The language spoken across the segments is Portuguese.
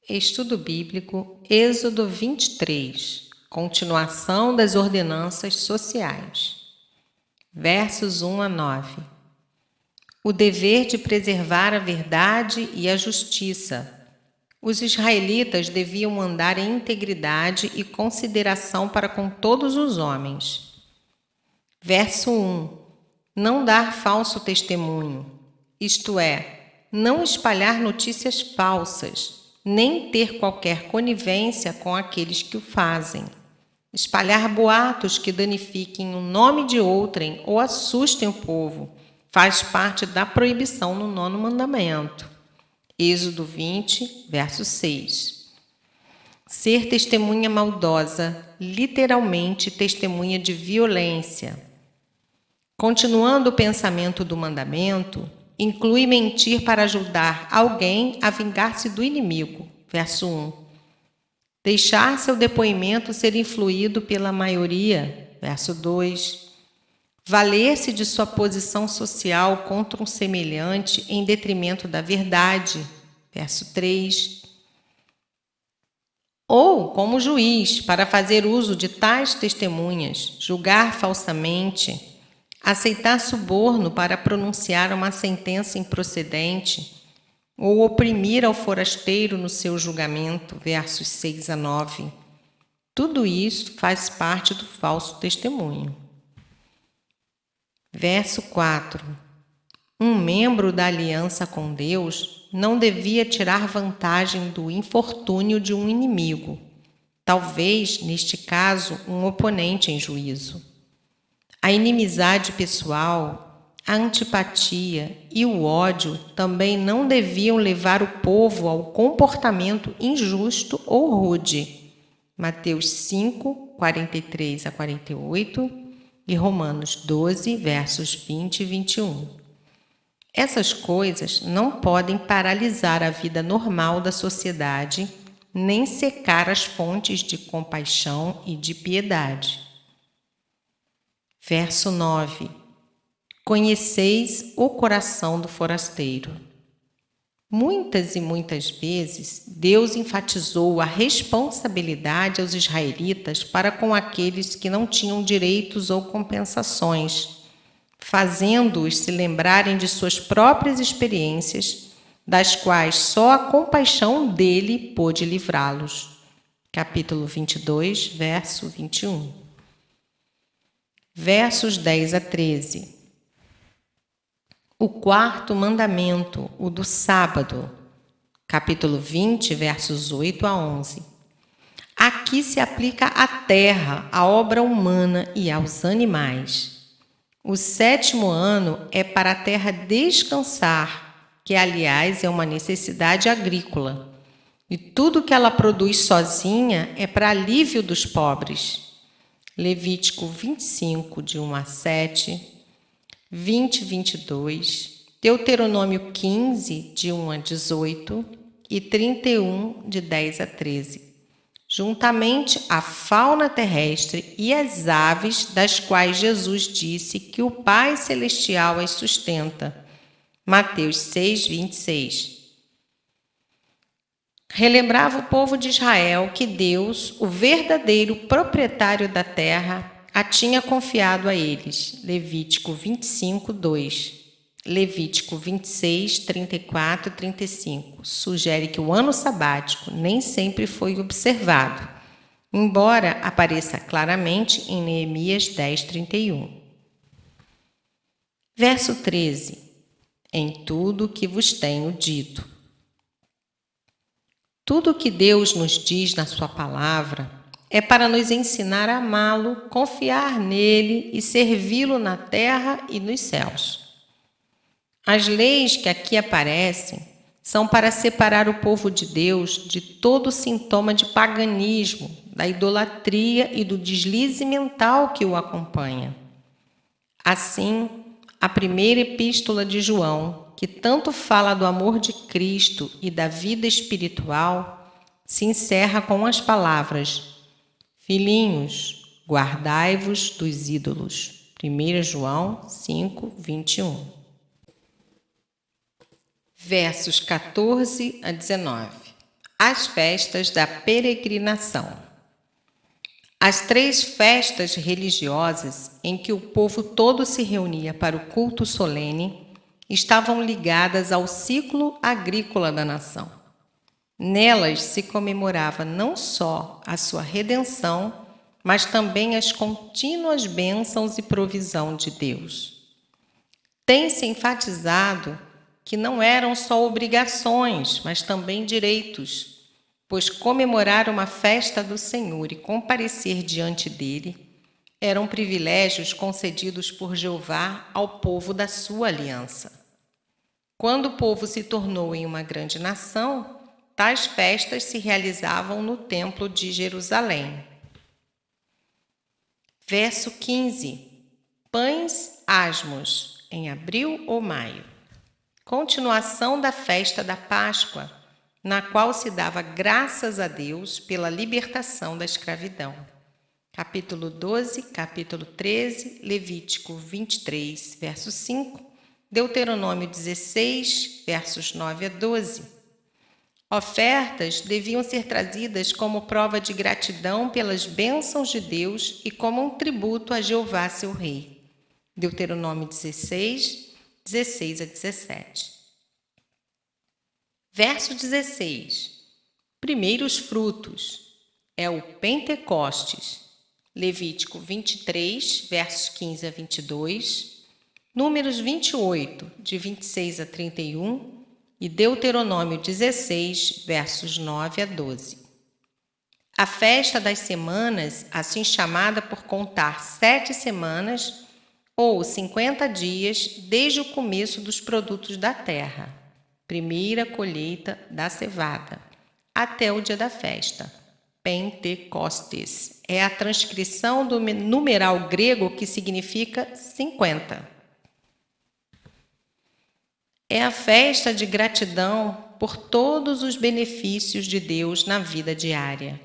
Estudo Bíblico, Êxodo 23, continuação das ordenanças sociais. Versos 1 a 9. O dever de preservar a verdade e a justiça. Os israelitas deviam andar em integridade e consideração para com todos os homens. Verso 1. Não dar falso testemunho, isto é, não espalhar notícias falsas, nem ter qualquer conivência com aqueles que o fazem. Espalhar boatos que danifiquem o nome de outrem ou assustem o povo faz parte da proibição no 9º mandamento. Êxodo 20, verso 6. Ser testemunha maldosa, literalmente testemunha de violência. Continuando o pensamento do mandamento, inclui mentir para ajudar alguém a vingar-se do inimigo. Verso 1. Deixar seu depoimento ser influído pela maioria. Verso 2. Valer-se de sua posição social contra um semelhante em detrimento da verdade. Verso 3. Ou, como juiz, para fazer uso de tais testemunhas, julgar falsamente, aceitar suborno para pronunciar uma sentença improcedente, ou oprimir ao forasteiro no seu julgamento, versos 6 a 9. Tudo isso faz parte do falso testemunho. Verso 4. Um membro da aliança com Deus não devia tirar vantagem do infortúnio de um inimigo, talvez, neste caso, um oponente em juízo. A inimizade pessoal, a antipatia e o ódio também não deviam levar o povo ao comportamento injusto ou rude. Mateus 5, 43 a 48 e Romanos 12, versos 20 e 21. Essas coisas não podem paralisar a vida normal da sociedade, nem secar as fontes de compaixão e de piedade. Verso 9. Conheceis o coração do forasteiro. Muitas e muitas vezes, Deus enfatizou a responsabilidade aos israelitas para com aqueles que não tinham direitos ou compensações, fazendo-os se lembrarem de suas próprias experiências, das quais só a compaixão dele pôde livrá-los. Capítulo 22, verso 21. Versos 10 a 13. O 4º mandamento, o do sábado. Capítulo 20, versos 8 a 11. Aqui se aplica à terra, à obra humana e aos animais. O 7º ano é para a terra descansar, que, aliás, é uma necessidade agrícola. E tudo que ela produz sozinha é para alívio dos pobres. Levítico 25, de 1 a 7, 20, 22, Deuteronômio 15, de 1 a 18 e 31, de 10 a 13. Juntamente a fauna terrestre e as aves, das quais Jesus disse que o Pai Celestial as sustenta. Mateus 6, 26. Relembrava o povo de Israel que Deus, o verdadeiro proprietário da terra, a tinha confiado a eles. Levítico 25, 2. Levítico 26, 34 e 35. Sugere que o ano sabático nem sempre foi observado, embora apareça claramente em Neemias 10, 31. Verso 13. Em tudo o que vos tenho dito. Tudo o que Deus nos diz na sua palavra é para nos ensinar a amá-lo, confiar nele e servi-lo na terra e nos céus. As leis que aqui aparecem são para separar o povo de Deus de todo sintoma de paganismo, da idolatria e do deslize mental que o acompanha. Assim, a primeira epístola de João, que tanto fala do amor de Cristo e da vida espiritual, se encerra com as palavras: Filhinhos, guardai-vos dos ídolos. 1 João 5, 21. Versos 14 a 19. As festas da peregrinação. As 3 festas religiosas em que o povo todo se reunia para o culto solene estavam ligadas ao ciclo agrícola da nação. Nelas se comemorava não só a sua redenção, mas também as contínuas bênçãos e provisão de Deus. Tem-se enfatizado que não eram só obrigações, mas também direitos, pois comemorar uma festa do Senhor e comparecer diante dele eram privilégios concedidos por Jeová ao povo da sua aliança. Quando o povo se tornou em uma grande nação, tais festas se realizavam no Templo de Jerusalém. Verso 15. Pães asmos, em abril ou maio. Continuação da festa da Páscoa, na qual se dava graças a Deus pela libertação da escravidão. Capítulo 12, capítulo 13, Levítico 23, verso 5, Deuteronômio 16, versos 9 a 12. Ofertas deviam ser trazidas como prova de gratidão pelas bênçãos de Deus e como um tributo a Jeová, seu rei. Deuteronômio 16, 16 a 17. Verso 16. Primeiros frutos. É o Pentecostes. Levítico 23, versos 15 a 22. Números 28, de 26 a 31. E Deuteronômio 16, versos 9 a 12. A festa das semanas, assim chamada por contar 7 semanas, ou 50 dias, desde o começo dos produtos da terra, primeira colheita da cevada, até o dia da festa. Pentecostes é a transcrição do numeral grego que significa 50. É a festa de gratidão por todos os benefícios de Deus na vida diária.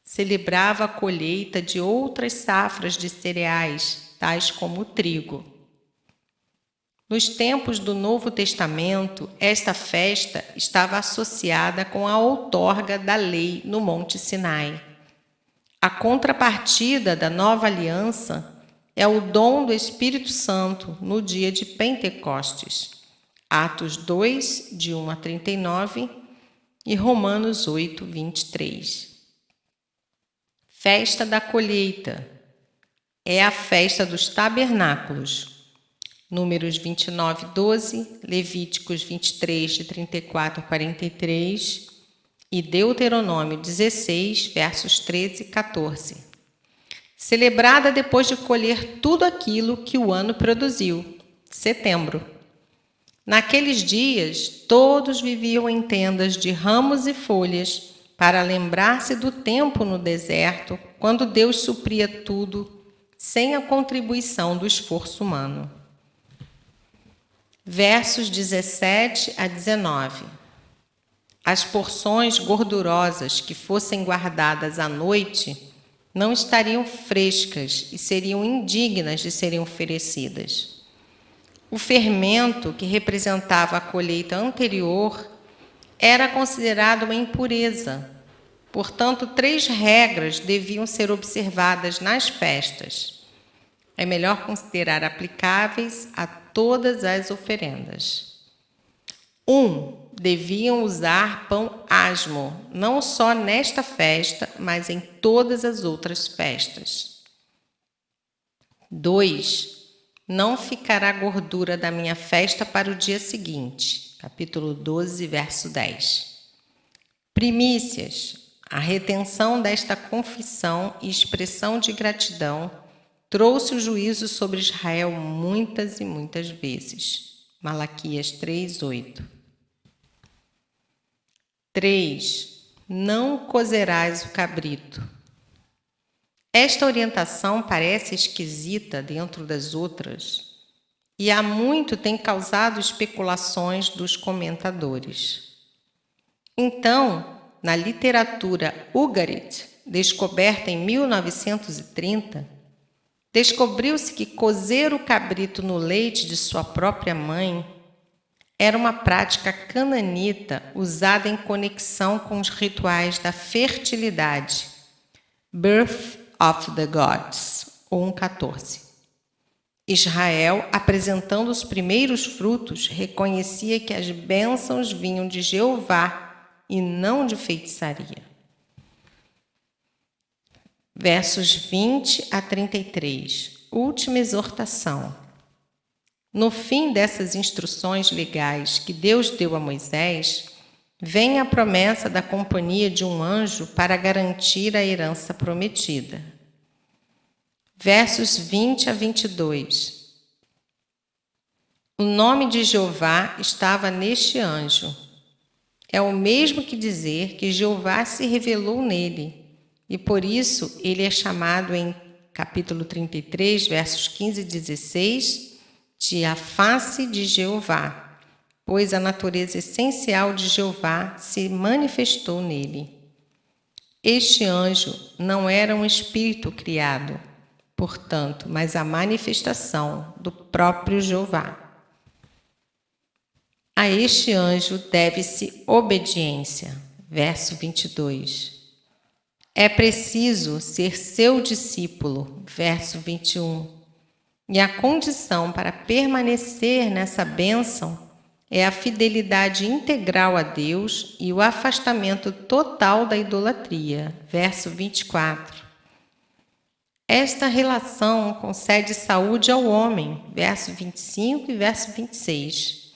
Celebrava a colheita de outras safras de cereais, tais como o trigo. Nos tempos do Novo Testamento, esta festa estava associada com a outorga da lei no Monte Sinai. A contrapartida da nova aliança é o dom do Espírito Santo no dia de Pentecostes. Atos 2, de 1 a 39 e Romanos 8, 23. Festa da colheita. É a festa dos tabernáculos. Números 29, 12, Levíticos 23, de 34 a 43 e Deuteronômio 16, versos 13 e 14. Celebrada depois de colher tudo aquilo que o ano produziu, setembro. Naqueles dias, todos viviam em tendas de ramos e folhas para lembrar-se do tempo no deserto, quando Deus supria tudo sem a contribuição do esforço humano. Versos 17 a 19. As porções gordurosas que fossem guardadas à noite não estariam frescas e seriam indignas de serem oferecidas. O fermento, que representava a colheita anterior, era considerado uma impureza. Portanto, 3 regras deviam ser observadas nas festas. É melhor considerar aplicáveis a todas as oferendas. 1. Deviam usar pão asmo, não só nesta festa, mas em todas as outras festas. 2. Não ficará gordura da minha festa para o dia seguinte. Capítulo 12, verso 10. Primícias. A retenção desta confissão e expressão de gratidão trouxe o juízo sobre Israel muitas e muitas vezes. Malaquias 3, 8. 3. Não cozerás o cabrito. Esta orientação parece esquisita dentro das outras e há muito tem causado especulações dos comentadores. Então, na literatura Ugarit, descoberta em 1930, descobriu-se que cozer o cabrito no leite de sua própria mãe era uma prática cananita usada em conexão com os rituais da fertilidade, Birth of the Gods, 1:14. Israel, apresentando os primeiros frutos, reconhecia que as bênçãos vinham de Jeová e não de feitiçaria. Versos 20 a 33. Última exortação. No fim dessas instruções legais que Deus deu a Moisés, vem a promessa da companhia de um anjo para garantir a herança prometida. Versos 20 a 22. O nome de Jeová estava neste anjo. É o mesmo que dizer que Jeová se revelou nele, e por isso ele é chamado em capítulo 33, versos 15 e 16, de a face de Jeová, pois a natureza essencial de Jeová se manifestou nele. Este anjo não era um espírito criado, portanto, mas a manifestação do próprio Jeová. A este anjo deve-se obediência. Verso 22. É preciso ser seu discípulo. Verso 21. E a condição para permanecer nessa bênção é a fidelidade integral a Deus e o afastamento total da idolatria. Verso 24. Esta relação concede saúde ao homem. Verso 25 e verso 26.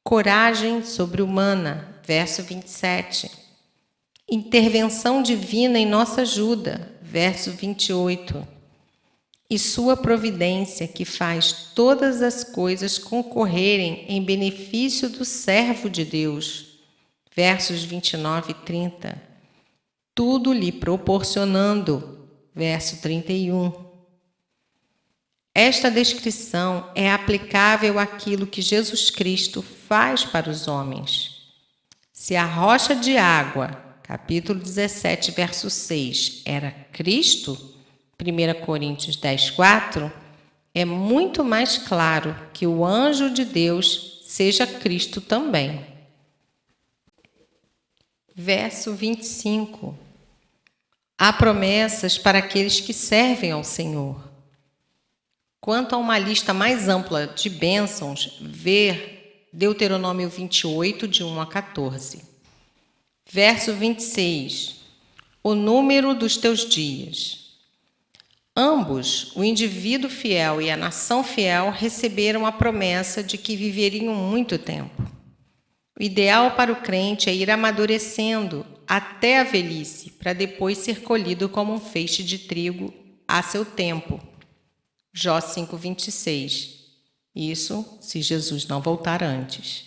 Coragem sobre-humana. Verso 27. Intervenção divina em nossa ajuda. Verso 28. E sua providência que faz todas as coisas concorrerem em benefício do servo de Deus. Versos 29 e 30. Tudo lhe proporcionando. Verso 31. Esta descrição é aplicável àquilo que Jesus Cristo faz para os homens. Se a rocha de água, capítulo 17, verso 6, era Cristo, 1 Coríntios 10:4, é muito mais claro que o anjo de Deus seja Cristo também. Verso 25. Há promessas para aqueles que servem ao Senhor. Quanto a uma lista mais ampla de bênçãos, ver Deuteronômio 28, de 1 a 14. Verso 26. O número dos teus dias. Ambos, o indivíduo fiel e a nação fiel, receberam a promessa de que viveriam muito tempo. O ideal para o crente é ir amadurecendo até a velhice, para depois ser colhido como um feixe de trigo a seu tempo. Jó 5:26. Isso se Jesus não voltar antes.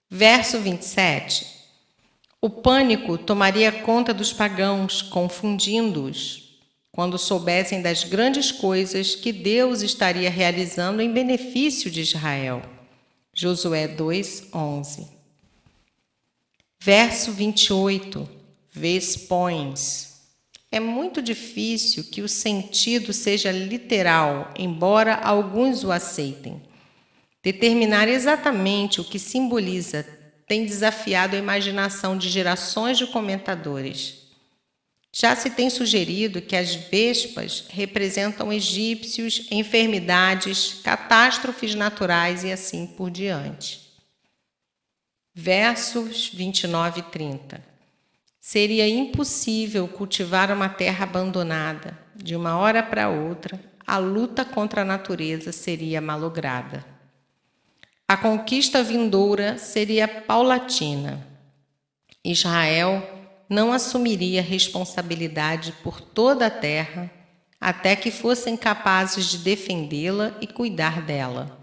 Verso 27. O pânico tomaria conta dos pagãos, confundindo-os, quando soubessem das grandes coisas que Deus estaria realizando em benefício de Israel. Josué 2:11. Verso 28. Vespões. É muito difícil que o sentido seja literal, embora alguns o aceitem. Determinar exatamente o que simboliza tem desafiado a imaginação de gerações de comentadores. Já se tem sugerido que as vespas representam egípcios, enfermidades, catástrofes naturais e assim por diante. Versos 29 e 30. Seria impossível cultivar uma terra abandonada. De uma hora para outra, a luta contra a natureza seria malograda. A conquista vindoura seria paulatina. Israel não assumiria responsabilidade por toda a terra até que fossem capazes de defendê-la e cuidar dela.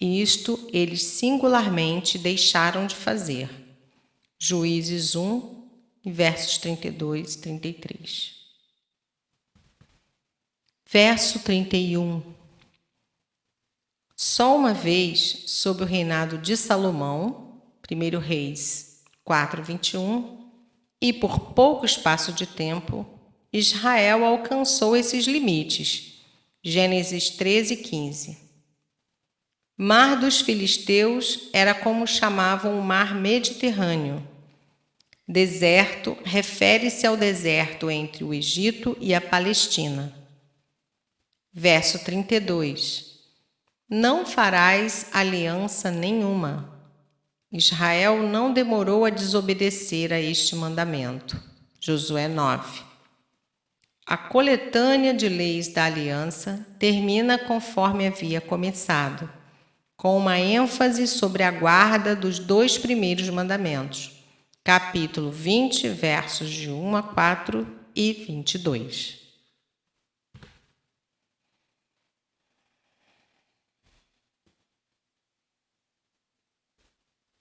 Isto eles singularmente deixaram de fazer. Juízes 1, versos 32 e 33. Verso 31. Só uma vez, sob o reinado de Salomão, 1 Reis 4:21, e por pouco espaço de tempo, Israel alcançou esses limites. Gênesis 13:15. Mar dos Filisteus era como chamavam o mar Mediterrâneo. Deserto refere-se ao deserto entre o Egito e a Palestina. Verso 32. Não farás aliança nenhuma. Israel não demorou a desobedecer a este mandamento. Josué 9. A coletânea de leis da aliança termina conforme havia começado, com uma ênfase sobre a guarda dos 2 primeiros mandamentos. Capítulo 20, versos de 1 a 4 e 22.